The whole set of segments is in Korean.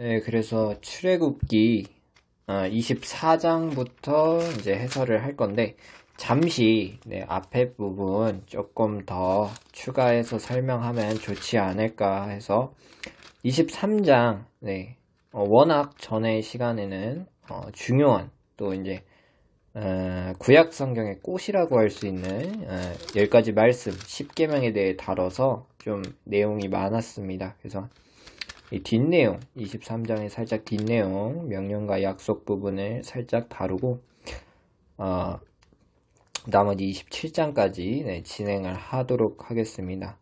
네, 그래서 출애굽기 24장부터 이제 해설을 할 건데 잠시 앞에 부분 조금 더 추가해서 설명하면 좋지 않을까 해서 23장 워낙 전의 시간에는 중요한 또 이제 구약 성경의 꽃이라고 할 수 있는 10가지 말씀 10계명에 대해 다뤄서 좀 내용이 많았습니다. 그래서 이 뒷내용 23장의 살짝 뒷내용 명령과 약속 부분을 살짝 다루고 나머지 27장까지 진행을 하도록 하겠습니다.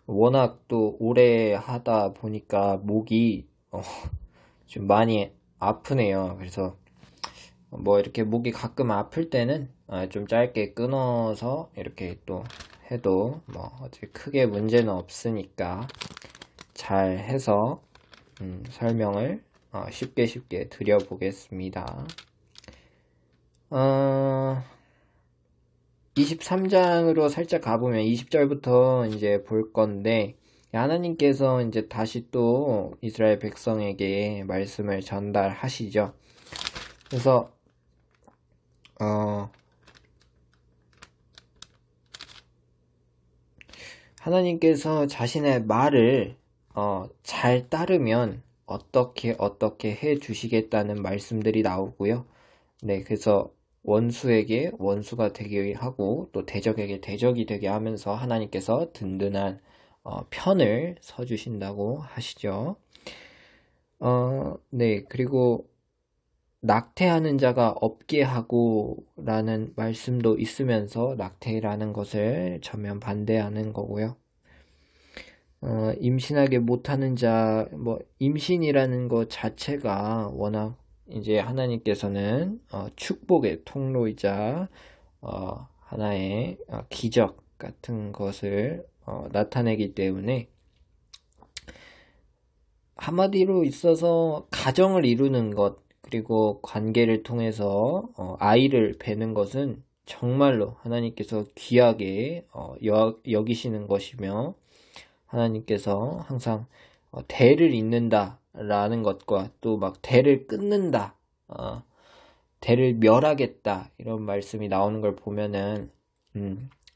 워낙 또 오래 하다 보니까 목이 좀 많이 아프네요. 그래서 뭐 이렇게 목이 가끔 아플 때는 좀 짧게 끊어서 이렇게 또 해도 뭐 어차피 크게 문제는 없으니까 잘 해서 설명을 쉽게 드려보겠습니다. 23장으로 살짝 가보면 20절부터 이제 볼 건데 하나님께서 이제 다시 또 이스라엘 백성에게 말씀을 전달하시죠. 그래서 하나님께서 자신의 말을 잘 따르면 어떻게 해 주시겠다는 말씀들이 나오고요. 그래서 원수에게 원수가 되게 하고 또 대적에게 대적이 되게 하면서 하나님께서 든든한 편을 서주신다고 하시죠. 그리고 낙태하는 자가 없게 하고 라는 말씀도 있으면서 낙태라는 것을 전면 반대하는 거고요. 임신하게 못하는 자, 임신이라는 것 자체가 워낙 이제 하나님께서는 축복의 통로이자 하나의 기적 같은 것을 나타내기 때문에 한마디로 있어서 가정을 이루는 것 그리고 관계를 통해서 아이를 베는 것은 정말로 하나님께서 귀하게 여기시는 것이며 하나님께서 항상 대를 잇는다 라는 것과 또 막 대를 끊는다 대를 멸하겠다 이런 말씀이 나오는 걸 보면은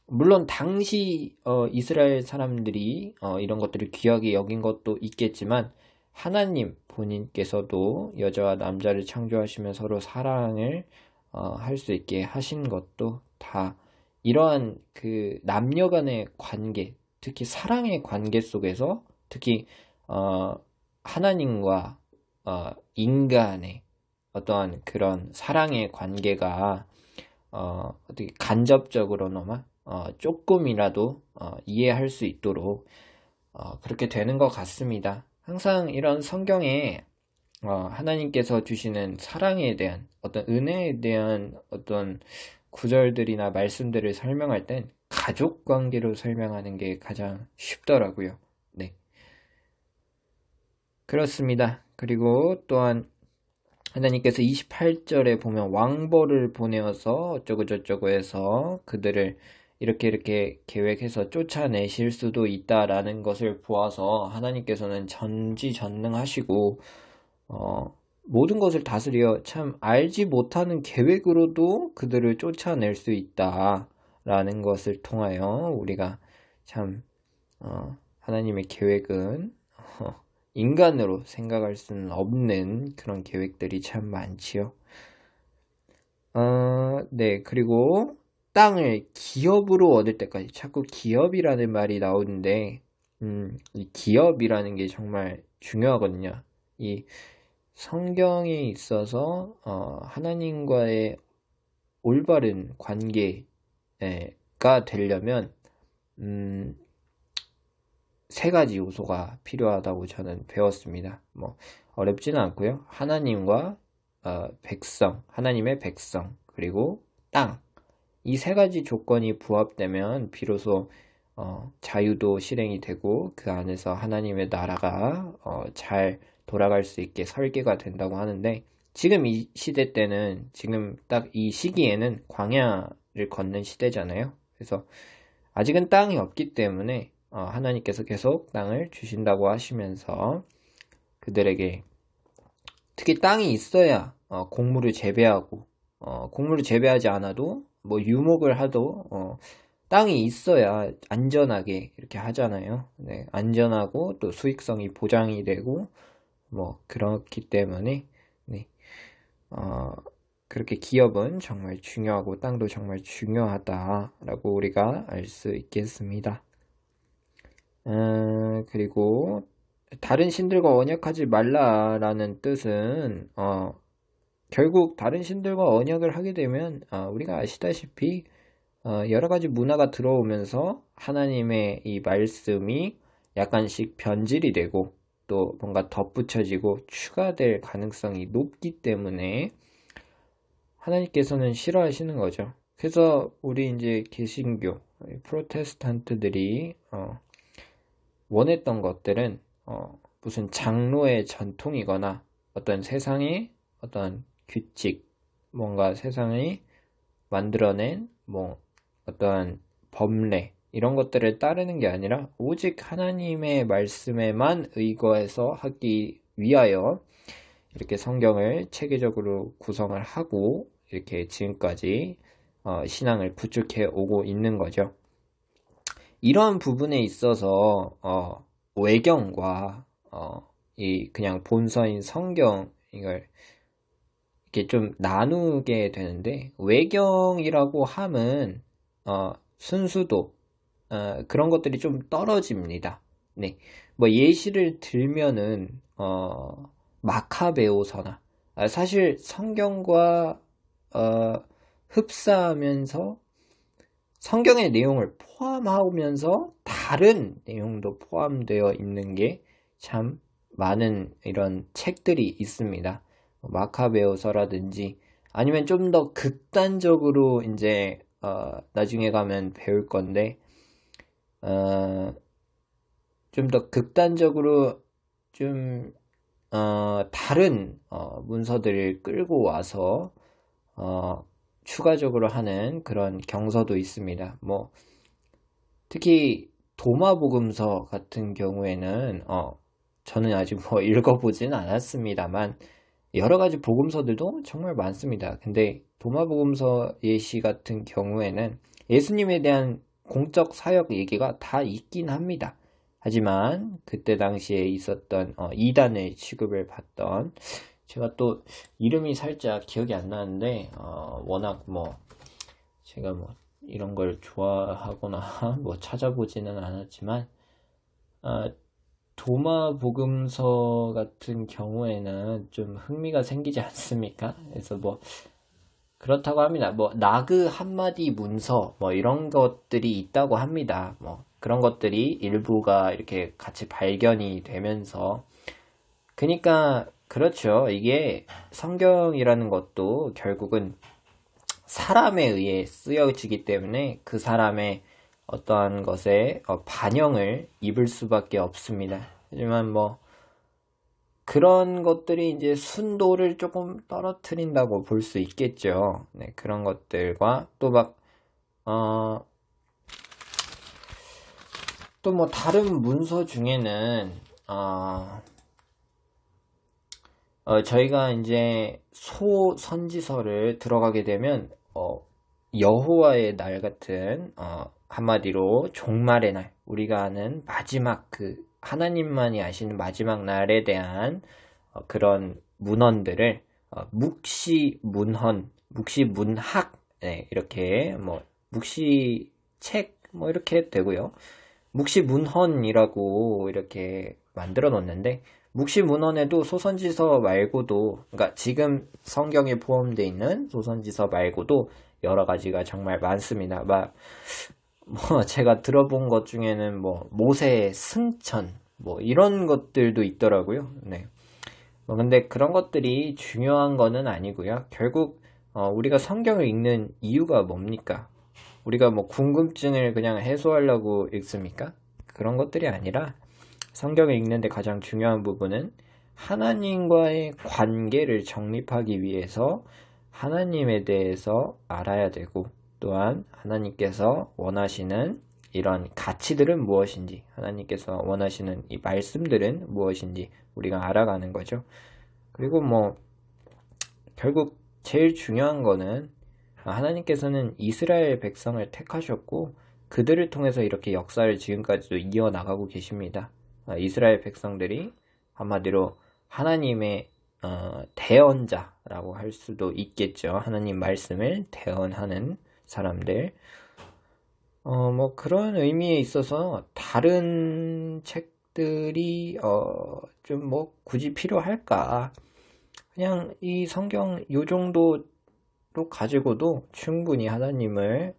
물론 당시 이스라엘 사람들이 이런 것들을 귀하게 여긴 것도 있겠지만 하나님 본인께서도 여자와 남자를 창조하시며 서로 사랑을 할 수 있게 하신 것도 다 이러한 그 남녀 간의 관계 특히 사랑의 관계 속에서 특히 하나님과 인간의 어떠한 그런 사랑의 관계가 어떻게 간접적으로나마 조금이라도 이해할 수 있도록 그렇게 되는 것 같습니다. 항상 이런 성경에 하나님께서 주시는 사랑에 대한 어떤 은혜에 대한 어떤 구절들이나 말씀들을 설명할 땐 가족 관계로 설명하는 게 가장 쉽더라고요. 그렇습니다. 그리고 또한 하나님께서 28절에 보면 왕벌을 보내어서 어쩌고저쩌고 해서 그들을 이렇게 계획해서 쫓아내실 수도 있다라는 것을 보아서 하나님께서는 전지전능하시고 모든 것을 다스려 참 알지 못하는 계획으로도 그들을 쫓아낼 수 있다라는 것을 통하여 우리가 참 하나님의 계획은 인간으로 생각할 수는 없는 그런 계획들이 참 많지요. 그리고 땅을 기업으로 얻을 때까지 자꾸 기업이라는 말이 나오는데 이 기업이라는 게 정말 중요하거든요. 이 성경에 있어서 하나님과의 올바른 관계가 되려면 3가지 요소가 필요하다고 저는 배웠습니다. 어렵지는 않고요. 하나님과 하나님의 백성, 그리고 땅. 이 3가지 조건이 부합되면 비로소 자유도 실행이 되고 그 안에서 하나님의 나라가 잘 돌아갈 수 있게 설계가 된다고 하는데 지금 이 시대 때는 지금 딱 이 시기에는 광야를 걷는 시대잖아요. 그래서 아직은 땅이 없기 때문에 하나님께서 계속 땅을 주신다고 하시면서 그들에게 특히 땅이 있어야 곡물을 재배하고 곡물을 재배하지 않아도 뭐 유목을 하도 땅이 있어야 안전하게 이렇게 하잖아요. 네, 안전하고 또 수익성이 보장이 되고 뭐 그렇기 때문에 네, 그렇게 기업은 정말 중요하고 땅도 정말 중요하다라고 우리가 알 수 있겠습니다. 그리고 다른 신들과 언약하지 말라라는 뜻은 결국 다른 신들과 언약을 하게 되면 우리가 아시다시피 여러 가지 문화가 들어오면서 하나님의 이 말씀이 약간씩 변질이 되고 또 뭔가 덧붙여지고 추가될 가능성이 높기 때문에 하나님께서는 싫어하시는 거죠. 그래서 우리 이제 개신교, 프로테스탄트들이 원했던 것들은 무슨 장로의 전통이거나 어떤 세상의 어떤 규칙, 뭔가 세상이 만들어낸 뭐 어떠한 법례 이런 것들을 따르는 게 아니라 오직 하나님의 말씀에만 의거해서 하기 위하여 이렇게 성경을 체계적으로 구성을 하고 이렇게 지금까지 신앙을 구축해 오고 있는 거죠. 이러한 부분에 있어서 외경과 이 그냥 본서인 성경 이걸 이렇게 좀 나누게 되는데 외경이라고 함은 순수도 그런 것들이 좀 떨어집니다. 네, 뭐 예시를 들면은 마카베오서나 사실 성경과 흡사하면서 성경의 내용을 포함하면서 다른 내용도 포함되어 있는 게 참 많은 이런 책들이 있습니다. 마카베오서라든지 아니면 좀 더 극단적으로 이제 나중에 가면 배울 건데 좀 더 극단적으로 좀 다른 문서들을 끌고 와서 추가적으로 하는 그런 경서도 있습니다. 뭐 특히 도마복음서 같은 경우에는 저는 아직 뭐 읽어보진 않았습니다만 여러 가지 복음서들도 정말 많습니다. 근데 도마복음서 예시 같은 경우에는 예수님에 대한 공적 사역 얘기가 다 있긴 합니다. 하지만 그때 당시에 있었던 이단의 취급을 받던 제가 또 이름이 살짝 기억이 안 나는데 워낙 뭐 제가 뭐 이런 걸 좋아하거나 뭐 찾아보지는 않았지만 도마복음서 같은 경우에는 좀 흥미가 생기지 않습니까? 그래서 뭐 그렇다고 합니다. 뭐 나그 한마디 문서 뭐 이런 것들이 있다고 합니다. 뭐 그런 것들이 일부가 이렇게 같이 발견이 되면서 그러니까 그렇죠. 이게 성경이라는 것도 결국은 사람에 의해 쓰여지기 때문에 그 사람의 어떠한 것에 반영을 입을 수밖에 없습니다. 하지만 뭐 그런 것들이 이제 순도를 조금 떨어뜨린다고 볼 수 있겠죠. 네, 그런 것들과 또 막 또 뭐 다른 문서 중에는 저희가 이제 소선지서를 들어가게 되면 여호와의 날 같은 한마디로 종말의 날 우리가 아는 마지막 그 하나님만이 아시는 마지막 날에 대한 그런 문헌들을 묵시문헌, 묵시문학 네, 이렇게 뭐 묵시책 뭐 이렇게 되고요. 묵시문헌이라고 이렇게 만들어 놓는데 묵시문헌에도 소선지서 말고도 그러니까 지금 성경에 포함되어 있는 소선지서 말고도 여러 가지가 정말 많습니다. 뭐 제가 들어본 것 중에는 뭐 모세의 승천 뭐 이런 것들도 있더라고요. 네. 근데 그런 것들이 중요한 거는 아니고요. 결국 우리가 성경을 읽는 이유가 뭡니까? 우리가 뭐 궁금증을 그냥 해소하려고 읽습니까? 그런 것들이 아니라 성경을 읽는데 가장 중요한 부분은 하나님과의 관계를 정립하기 위해서 하나님에 대해서 알아야 되고 또한 하나님께서 원하시는 이런 가치들은 무엇인지, 하나님께서 원하시는 이 말씀들은 무엇인지 우리가 알아가는 거죠. 그리고 뭐 결국 제일 중요한 거는 하나님께서는 이스라엘 백성을 택하셨고 그들을 통해서 이렇게 역사를 지금까지도 이어나가고 계십니다. 이스라엘 백성들이 한마디로 하나님의 대언자라고 할 수도 있겠죠. 하나님 말씀을 대언하는 사람들. 뭐 그런 의미에 있어서 다른 책들이 좀 뭐 굳이 필요할까? 그냥 이 성경 요 정도로 가지고도 충분히 하나님을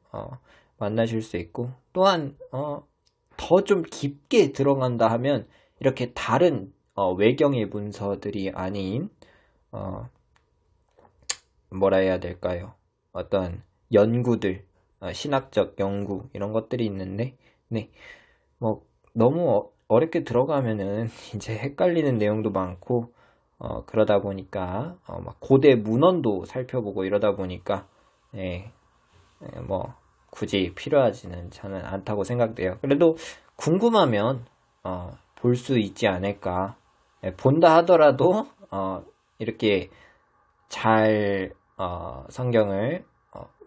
만나실 수 있고, 또한 더 좀 깊게 들어간다 하면 이렇게 다른 외경의 문서들이 아닌 뭐라 해야 될까요? 어떤 연구들, 신학적 연구 이런 것들이 있는데, 네, 뭐 너무 어렵게 들어가면은 이제 헷갈리는 내용도 많고 그러다 보니까 막 고대 문헌도 살펴보고 이러다 보니까 뭐 굳이 필요하지는 저는 않다고 생각돼요. 그래도 궁금하면 볼 수 있지 않을까. 본다 하더라도 이렇게 잘 성경을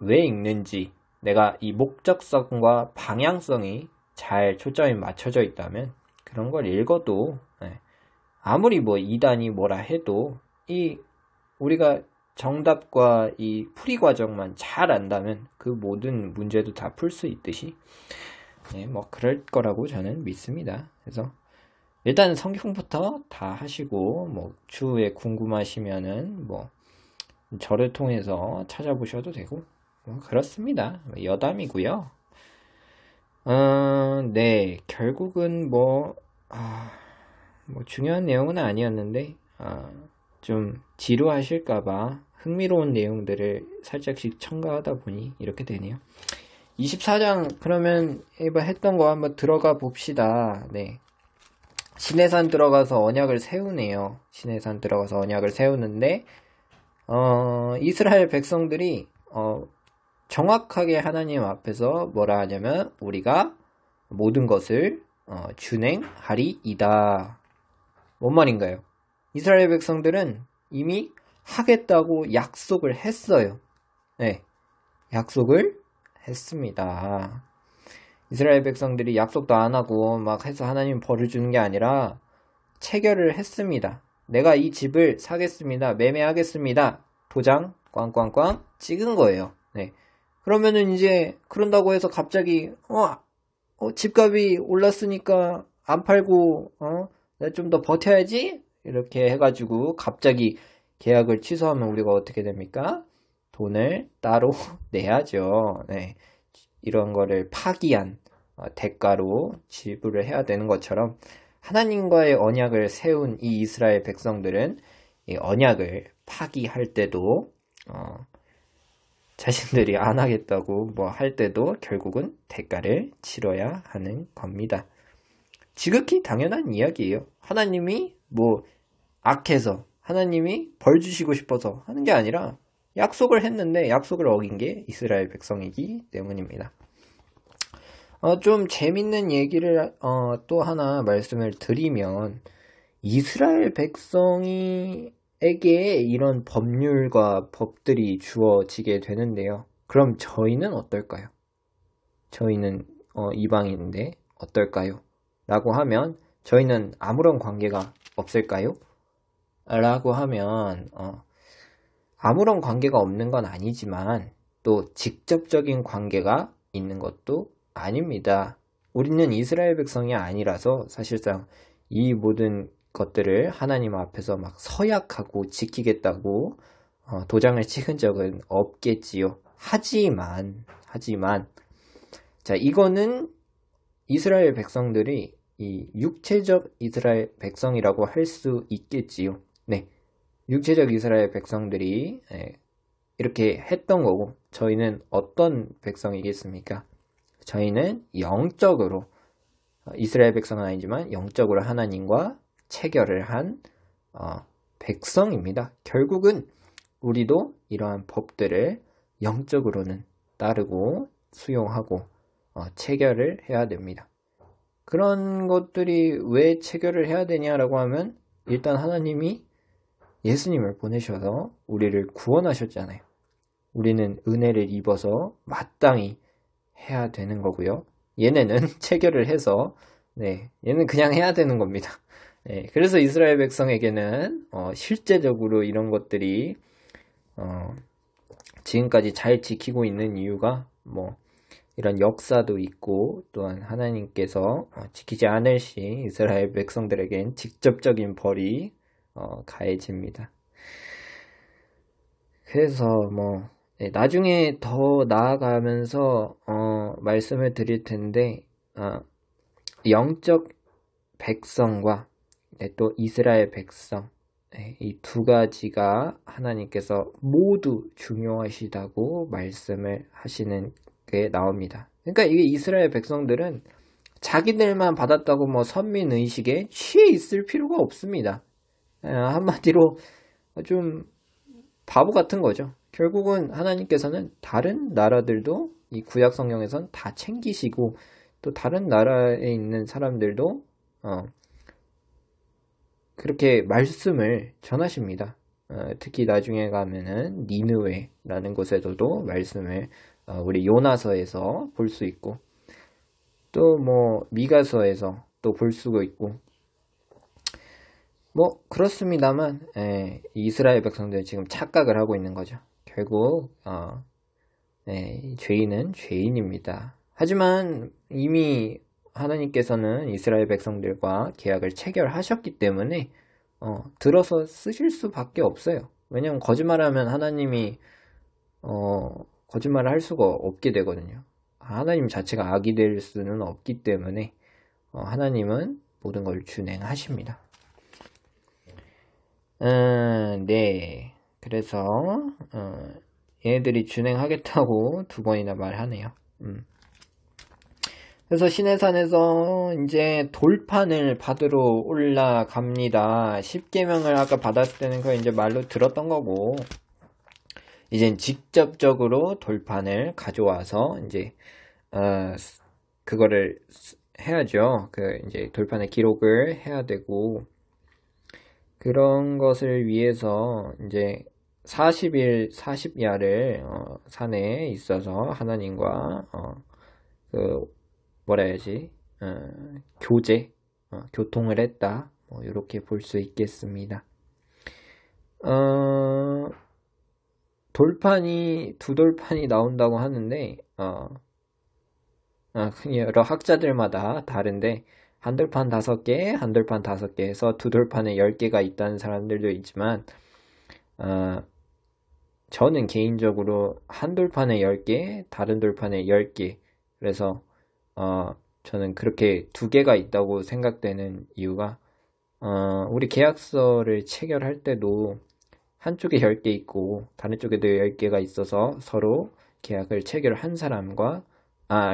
왜 읽는지, 내가 이 목적성과 방향성이 잘 초점이 맞춰져 있다면 그런 걸 읽어도 아무리 뭐 이단이 뭐라 해도 이 우리가 정답과 이 풀이 과정만 잘 안다면 그 모든 문제도 다 풀 수 있듯이 뭐 그럴 거라고 저는 믿습니다. 그래서 일단 성경부터 다 하시고 뭐 추후에 궁금하시면은 뭐 저를 통해서 찾아보셔도 되고 뭐 그렇습니다. 여담이고요. 네, 결국은 뭐 중요한 내용은 아니었는데 좀 지루하실까봐 흥미로운 내용들을 살짝씩 첨가하다 보니 이렇게 되네요. 24장 그러면 했던 거 한번 들어가 봅시다. 네, 시내산 들어가서 언약을 세우네요. 시내산 들어가서 언약을 세우는데 이스라엘 백성들이 정확하게 하나님 앞에서 뭐라 하냐면 우리가 모든 것을 준행하리이다. 뭔 말인가요? 이스라엘 백성들은 이미 하겠다고 약속을 했어요. 네, 약속을 했습니다. 이스라엘 백성들이 약속도 안 하고 막 해서 하나님 벌을 주는 게 아니라 체결을 했습니다. 내가 이 집을 사겠습니다. 매매하겠습니다. 도장 꽝꽝꽝 찍은 거예요. 네. 그러면은 이제 그런다고 해서 갑자기 집값이 올랐으니까 안 팔고 내가 좀 더 버텨야지 이렇게 해가지고 갑자기 계약을 취소하면 우리가 어떻게 됩니까? 돈을 따로 내야죠. 네. 이런 거를 파기한 대가로 지불을 해야 되는 것처럼 하나님과의 언약을 세운 이 이스라엘 백성들은 이 언약을 파기할 때도 자신들이 안 하겠다고 뭐 할 때도 결국은 대가를 치러야 하는 겁니다. 지극히 당연한 이야기예요. 하나님이 뭐 악해서 하나님이 벌 주시고 싶어서 하는 게 아니라 약속을 했는데 약속을 어긴 게 이스라엘 백성이기 때문입니다. 좀 재밌는 얘기를 또 하나 말씀을 드리면 이스라엘 백성에게 이런 법률과 법들이 주어지게 되는데요. 그럼 저희는 어떨까요? 저희는 이방인인데 어떨까요? 라고 하면 저희는 아무런 관계가 없을까요? 라고 하면 아무런 관계가 없는 건 아니지만 또 직접적인 관계가 있는 것도 아닙니다. 우리는 이스라엘 백성이 아니라서 사실상 이 모든 것들을 하나님 앞에서 막 서약하고 지키겠다고 도장을 찍은 적은 없겠지요. 하지만 자, 이거는 이스라엘 백성들이 이 육체적 이스라엘 백성이라고 할 수 있겠지요. 네, 육체적 이스라엘 백성들이 이렇게 했던 거고 저희는 어떤 백성이겠습니까? 저희는 영적으로 이스라엘 백성은 아니지만 영적으로 하나님과 체결을 한 백성입니다. 결국은 우리도 이러한 법들을 영적으로는 따르고 수용하고 체결을 해야 됩니다. 그런 것들이 왜 체결을 해야 되냐라고 하면 일단 하나님이 예수님을 보내셔서 우리를 구원하셨잖아요. 우리는 은혜를 입어서 마땅히 해야 되는 거고요. 얘네는 체결을 해서 얘는 그냥 해야 되는 겁니다. 그래서 이스라엘 백성에게는 실제적으로 이런 것들이 지금까지 잘 지키고 있는 이유가 이런 역사도 있고 또한 하나님께서 지키지 않을 시 이스라엘 백성들에겐 직접적인 벌이 가해집니다. 그래서 나중에 더 나아가면서 말씀을 드릴 텐데 영적 백성과 또 이스라엘 백성 이 두 가지가 하나님께서 모두 중요하시다고 말씀을 하시는 게 나옵니다. 그러니까 이게 이스라엘 백성들은 자기들만 받았다고 선민의식에 취해 있을 필요가 없습니다. 한마디로 좀 바보 같은 거죠. 결국은 하나님께서는 다른 나라들도 이 구약 성경에선 다 챙기시고 또 다른 나라에 있는 사람들도 그렇게 말씀을 전하십니다. 특히 나중에 가면은 니느웨라는 곳에서도 말씀을 우리 요나서에서 볼 수 있고 또 미가서에서 또 볼 수가 있고 그렇습니다만 이스라엘 백성들 지금 착각을 하고 있는 거죠. 결국 죄인은 죄인입니다. 하지만 이미 하나님께서는 이스라엘 백성들과 계약을 체결하셨기 때문에 들어서 쓰실 수밖에 없어요. 왜냐하면 거짓말하면 하나님이 거짓말을 할 수가 없게 되거든요. 하나님 자체가 악이 될 수는 없기 때문에 하나님은 모든 걸 준행하십니다. 네. 그래서 얘네들이 준행하겠다고 두 번이나 말하네요. 그래서 시내산에서 이제 돌판을 받으러 올라갑니다. 10계명을 아까 받았을 때는 그거 이제 말로 들었던 거고 이젠 직접적으로 돌판을 가져와서 이제 그거를 해야죠. 이제 돌판의 기록을 해야 되고 그런 것을 위해서 이제 40일 40야를 산에 있어서 하나님과 교통을 했다. 이렇게 볼 수 있겠습니다. 두 돌판이 나온다고 하는데 여러 학자들마다 다른데 한 돌판 5개, 한 돌판 5개 해서 두 돌판에 10개가 있다는 사람들도 있지만 저는 개인적으로 한 돌판에 10개, 다른 돌판에 10개 그래서 저는 그렇게 2개가 있다고 생각되는 이유가 우리 계약서를 체결할 때도 한쪽에 10개 있고 다른 쪽에도 10개가 있어서 서로 계약을 체결한 사람과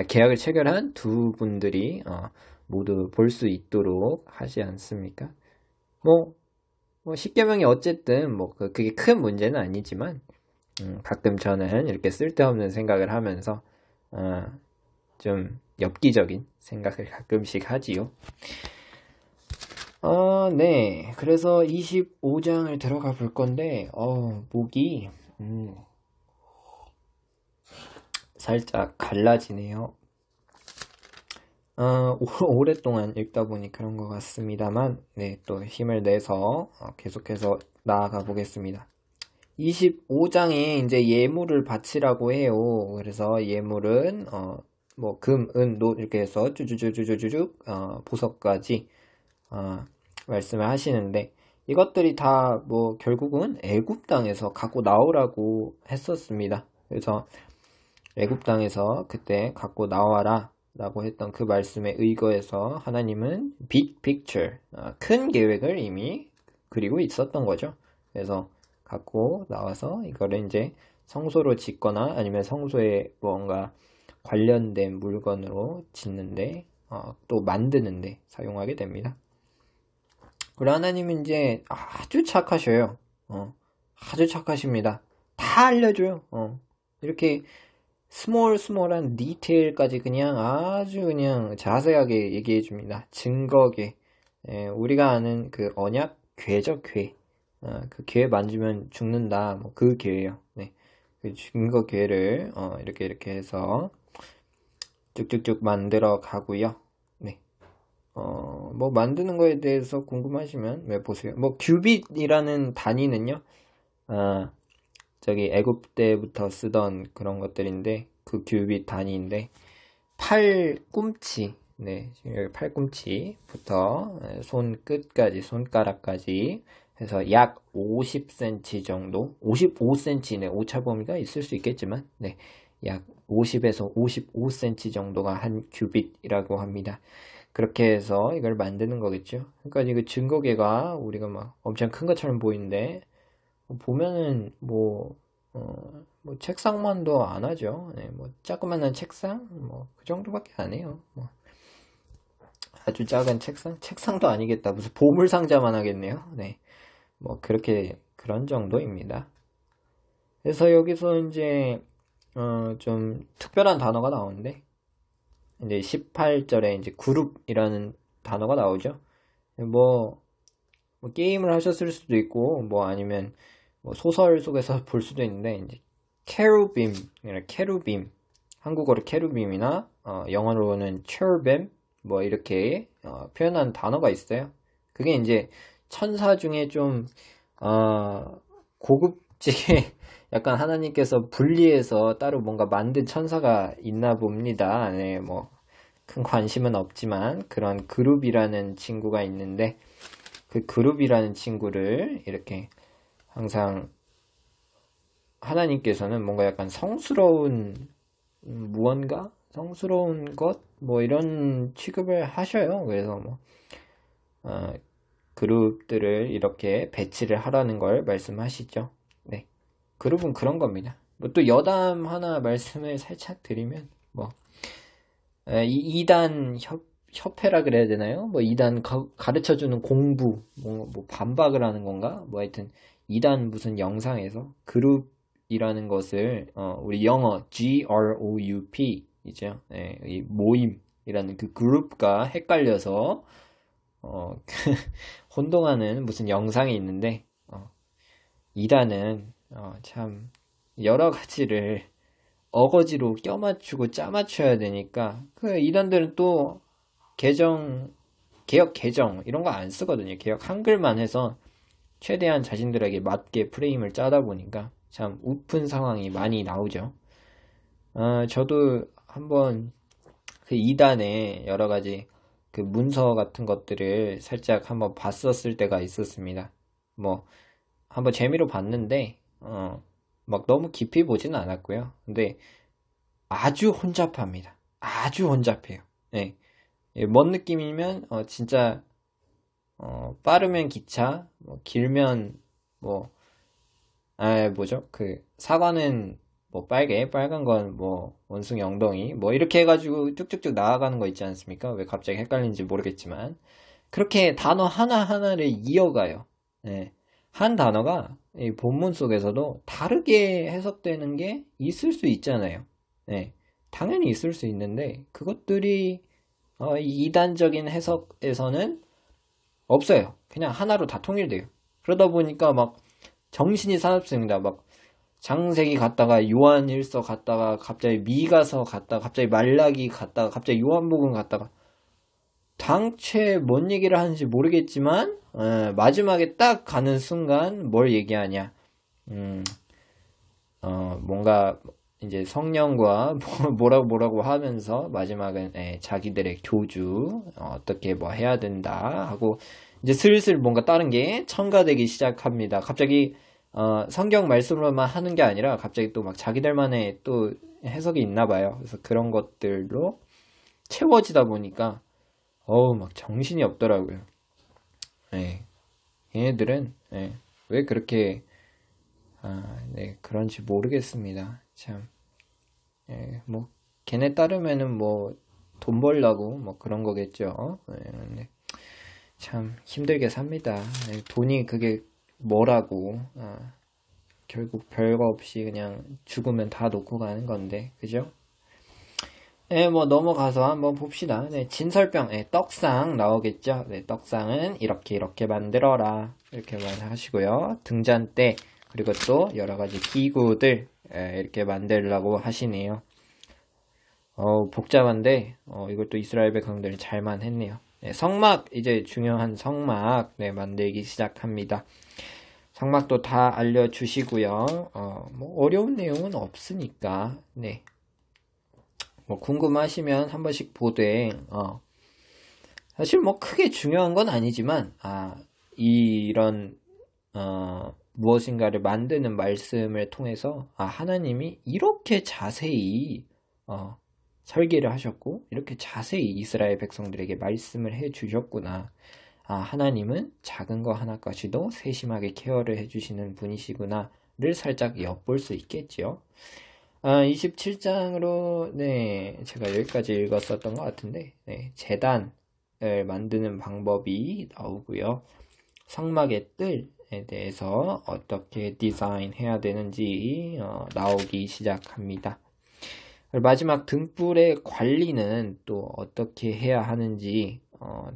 계약을 체결한 두 분들이 모두 볼 수 있도록 하지 않습니까? 10계명이 어쨌든 그게 큰 문제는 아니지만 가끔 저는 이렇게 쓸데없는 생각을 하면서 좀 엽기적인 생각을 가끔씩 하지요. 네. 그래서 25장을 들어가 볼 건데, 목이, 살짝 갈라지네요. 오랫동안 읽다 보니 그런 것 같습니다만, 네, 또 힘을 내서 계속해서 나아가 보겠습니다. 25장에 이제 예물을 바치라고 해요. 그래서 예물은, 금, 은, 노 이렇게 해서 쭈쭈쭈쭈쭈쭈 보석까지 말씀을 하시는데 이것들이 다 결국은 애굽 땅에서 갖고 나오라고 했었습니다. 그래서 애굽 땅에서 그때 갖고 나와라 라고 했던 그 말씀에 의거해서 하나님은 big picture 큰 계획을 이미 그리고 있었던 거죠. 그래서 갖고 나와서 이거를 이제 성소로 짓거나 아니면 성소에 뭔가 관련된 물건으로 짓는데 또 만드는데 사용하게 됩니다. 그리고 하나님은 이제 아주 착하셔요. 아주 착하십니다. 다 알려줘요. 이렇게 스몰한 디테일까지 그냥 아주 그냥 자세하게 얘기해 줍니다. 증거괴. 우리가 아는 그 언약 괴죠, 괴. 그 괴 만지면 죽는다. 뭐 그 괴예요. 네. 그 증거괴를 이렇게 해서 쭉쭉쭉 만들어 가고요. 네. 뭐 만드는 거에 대해서 궁금하시면 보세요. 뭐 큐빗이라는 단위는요. 저기 애굽 때부터 쓰던 그런 것들인데 그 큐빗 단위인데 팔꿈치, 네, 여기 팔꿈치부터 손 끝까지, 손가락까지 해서 약 50cm 정도, 55cm네, 오차 범위가 있을 수 있겠지만, 네, 약 50에서 55cm 정도가 한 큐빗이라고 합니다. 그렇게 해서 이걸 만드는 거겠죠. 그러니까 이거 증거계가 우리가 막 엄청 큰 것처럼 보이는데, 보면은 뭐 책상만도 안 하죠. 네, 뭐 조그만한 책상 뭐 그 정도밖에 안 해요. 뭐 아주 작은 책상도 아니겠다. 무슨 보물 상자만 하겠네요. 네, 뭐 그렇게 그런 정도입니다. 그래서 여기서 이제 좀 특별한 단어가 나오는데 이제 18절에 이제 그룹이라는 단어가 나오죠. 뭐 게임을 하셨을 수도 있고 뭐 아니면 뭐 소설 속에서 볼 수도 있는데 이제 캐루빔 한국어로 캐루빔이나 영어로는 cherubim 뭐 이렇게 표현한 단어가 있어요. 그게 이제 천사 중에 좀 고급지게 약간 하나님께서 분리해서 따로 뭔가 만든 천사가 있나 봅니다. 네, 뭐 큰 관심은 없지만 그런 그룹이라는 친구가 있는데 그 그룹이라는 친구를 이렇게 항상 하나님께서는 뭔가 약간 성스러운 무언가? 성스러운 것? 뭐 이런 취급을 하셔요. 그래서 뭐 그룹들을 이렇게 배치를 하라는 걸 말씀하시죠. 네. 그룹은 그런 겁니다. 뭐 또 여담 하나 말씀을 살짝 드리면 뭐 이 2단 협회라 그래야 되나요? 뭐 2단 가르쳐주는 공부 뭐 반박을 하는 건가? 뭐 하여튼 2단 무슨 영상에서 그룹이라는 것을 우리 영어 GROUP 이죠. 네, 이 모임이라는 그 그룹과 헷갈려서 혼동하는 무슨 영상이 있는데 2단은 참 여러 가지를 어거지로 껴맞추고 짜맞춰야 되니까 그 이단들은 또 개혁 개정 이런 거 안 쓰거든요. 개혁 한글만 해서 최대한 자신들에게 맞게 프레임을 짜다 보니까 참 우픈 상황이 많이 나오죠. 저도 한번 그 2단에 여러 가지 그 문서 같은 것들을 살짝 한번 봤었을 때가 있었습니다. 뭐 한번 재미로 봤는데 막 너무 깊이 보지는 않았고요. 근데 아주 혼잡합니다. 아주 혼잡해요. 네. 뭔 느낌이면 진짜 빠르면 기차, 뭐 길면 뭐 뭐죠? 그 사과는 뭐 빨간 건 뭐 원숭이 엉덩이 뭐 이렇게 해가지고 쭉쭉쭉 나아가는 거 있지 않습니까? 왜 갑자기 헷갈리는지 모르겠지만 그렇게 단어 하나하나를 이어가요. 네. 한 단어가 이 본문 속에서도 다르게 해석되는 게 있을 수 있잖아요. 네. 당연히 있을 수 있는데 그것들이 이단적인 해석에서는 없어요. 그냥 하나로 다 통일돼요. 그러다 보니까 막 정신이 사납습니다. 막 장세기 갔다가 요한일서 갔다가 갑자기 미가서 갔다가 갑자기 말라기 갔다가 갑자기 요한복음 갔다가 당최 뭔 얘기를 하는지 모르겠지만 마지막에 딱 가는 순간 뭘 얘기하냐 뭔가 이제 성령과 뭐라고 하면서 마지막은 자기들의 교주 어떻게 뭐 해야 된다 하고 이제 슬슬 뭔가 다른 게 첨가되기 시작합니다. 갑자기 성경 말씀으로만 하는 게 아니라 갑자기 또 막 자기들만의 또 해석이 있나 봐요. 그래서 그런 것들로 채워지다 보니까 막 정신이 없더라고요. 얘네들은 왜 그렇게 그런지 모르겠습니다. 참, 뭐 걔네 따르면은 뭐 돈 벌려고 뭐 그런 거겠죠. 근데 참 힘들게 삽니다. 돈이 그게 뭐라고 결국 별거 없이 그냥 죽으면 다 놓고 가는 건데, 그죠? 네, 뭐 넘어가서 한번 봅시다. 네, 진설병, 네, 떡상 나오겠죠? 네, 떡상은 이렇게 만들어라. 이렇게 말하시고요. 등잔대, 그리고 또 여러 가지 기구들 이렇게 만들라고 하시네요. 복잡한데 이것도 이스라엘 백성들이 잘만 했네요. 네, 성막, 이제 중요한 성막 만들기 시작합니다. 성막도 다 알려주시고요. 뭐 어려운 내용은 없으니까 네. 뭐 궁금하시면 한 번씩 보되 사실 뭐 크게 중요한 건 아니지만 이런 무엇인가를 만드는 말씀을 통해서 하나님이 이렇게 자세히 설계를 하셨고 이렇게 자세히 이스라엘 백성들에게 말씀을 해 주셨구나. 하나님은 작은 거 하나까지도 세심하게 케어를 해주시는 분이시구나를 살짝 엿볼 수 있겠지요. 27장으로 제가 여기까지 읽었었던 것 같은데 제단을 만드는 방법이 나오고요. 성막의 뜰에 대해서 어떻게 디자인해야 되는지 나오기 시작합니다. 마지막 등불의 관리는 또 어떻게 해야 하는지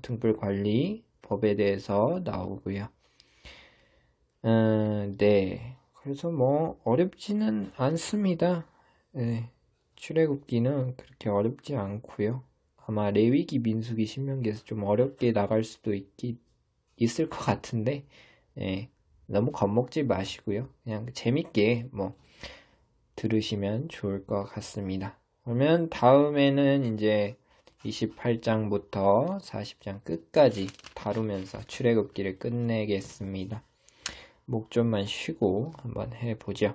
등불 관리 법에 대해서 나오고요. 네. 그래서 뭐 어렵지는 않습니다. 네. 출애굽기는 그렇게 어렵지 않고요. 아마 레위기, 민수기, 신명기에서 좀 어렵게 나갈 수도 있을 것 같은데 너무 겁먹지 마시고요. 그냥 재밌게 뭐 들으시면 좋을 것 같습니다. 그러면 다음에는 이제 28장부터 40장 끝까지 다루면서 출애굽기를 끝내겠습니다. 목 좀만 쉬고 한번 해보죠.